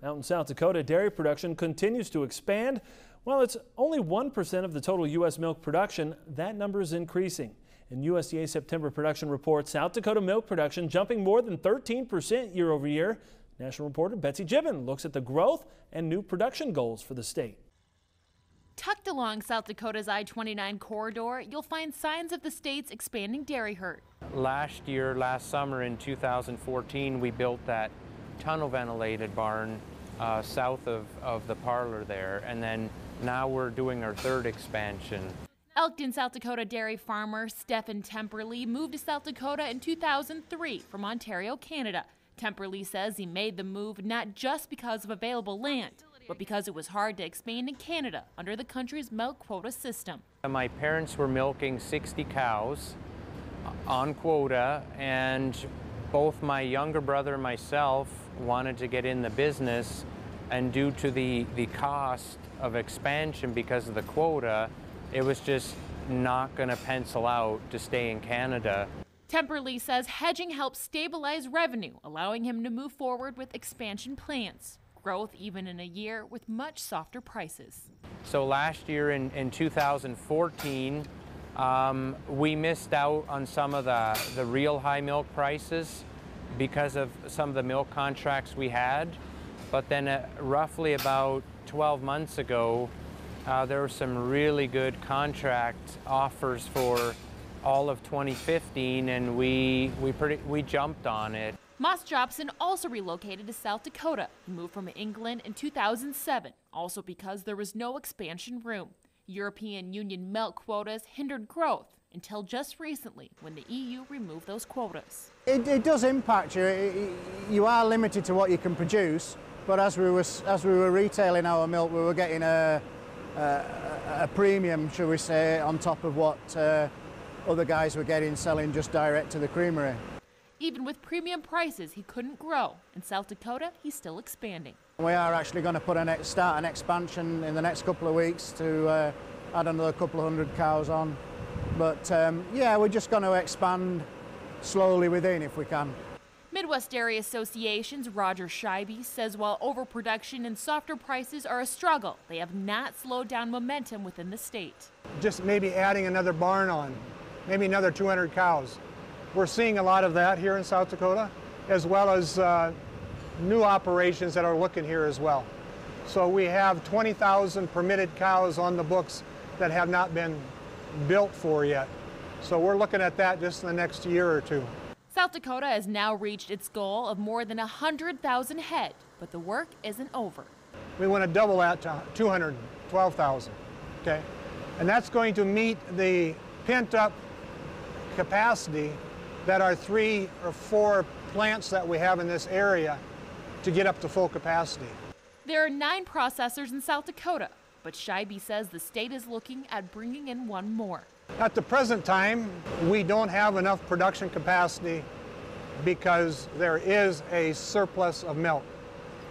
Out in South Dakota, dairy production continues to expand. While it's only 1% of the total U.S. milk production, that number is increasing. In USDA September production report, South Dakota milk production jumping more than 13% year over year. National reporter Betsy Gibbon looks at the growth and new production goals for the state. Tucked along South Dakota's I-29 corridor, you'll find signs of the state's expanding dairy herd. Last summer in 2014, we built that tunnel ventilated barn south of the parlor there, and then now we're doing our third expansion. Elkton, South Dakota dairy farmer Stephen Temperley moved to South Dakota in 2003 from Ontario, Canada. Temperley says he made the move not just because of available land, but because it was hard to expand in Canada under the country's milk quota system. My parents were milking 60 cows on quota, and both my younger brother and myself wanted to get in the business, and due to the cost of expansion because of the quota, it was just not going to pencil out to stay in Canada. Temperley says hedging helps stabilize revenue, allowing him to move forward with expansion plans. Growth even in a year with much softer prices. So last year in 2014, we missed out on some of the real high milk prices because of some of the milk contracts we had. But then roughly about 12 months ago, there were some really good contract offers for all of 2015, and we jumped on it. Moss Jobson also relocated to South Dakota. He moved from England in 2007, also because there was no expansion room. European Union milk quotas hindered growth until just recently when the EU removed those quotas. It does impact you. You are limited to what you can produce, but as we were retailing our milk, we were getting a premium, shall we say, on top of what other guys were getting selling just direct to the creamery. Even with premium prices, he couldn't grow. In South Dakota, he's still expanding. We are actually going to start an expansion in the next couple of weeks to add another couple of hundred cows on. But yeah, we're just going to expand slowly within if we can. Midwest Dairy Association's Roger Scheibe says while overproduction and softer prices are a struggle, they have not slowed down momentum within the state. Just maybe adding another barn on, maybe another 200 cows. We're seeing a lot of that here in South Dakota, as well as new operations that are looking here as well. So we have 20,000 permitted cows on the books that have not been built for yet. So we're looking at that just in the next year or two. South Dakota has now reached its goal of more than 100,000 head, but the work isn't over. We want to double that to 212,000, okay? And that's going to meet the pent-up capacity that our 3 or 4 plants that we have in this area to get up to full capacity. There are 9 processors in South Dakota, but Scheibe says the state is looking at bringing in 1 more. At the present time, we don't have enough production capacity because there is a surplus of milk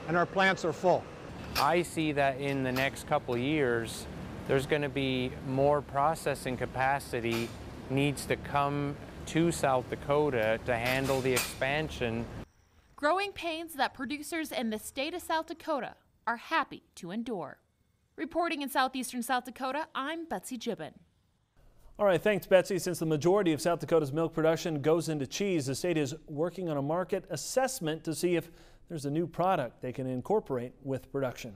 and our plants are full. I see that in the next couple of years, there's going to be more processing capacity needs to come to South Dakota to handle the expansion. Growing pains that producers in the state of South Dakota are happy to endure. Reporting in southeastern South Dakota, I'm Betsy Gibbon. All right, thanks, Betsy. Since the majority of South Dakota's milk production goes into cheese, the state is working on a market assessment to see if there's a new product they can incorporate with production.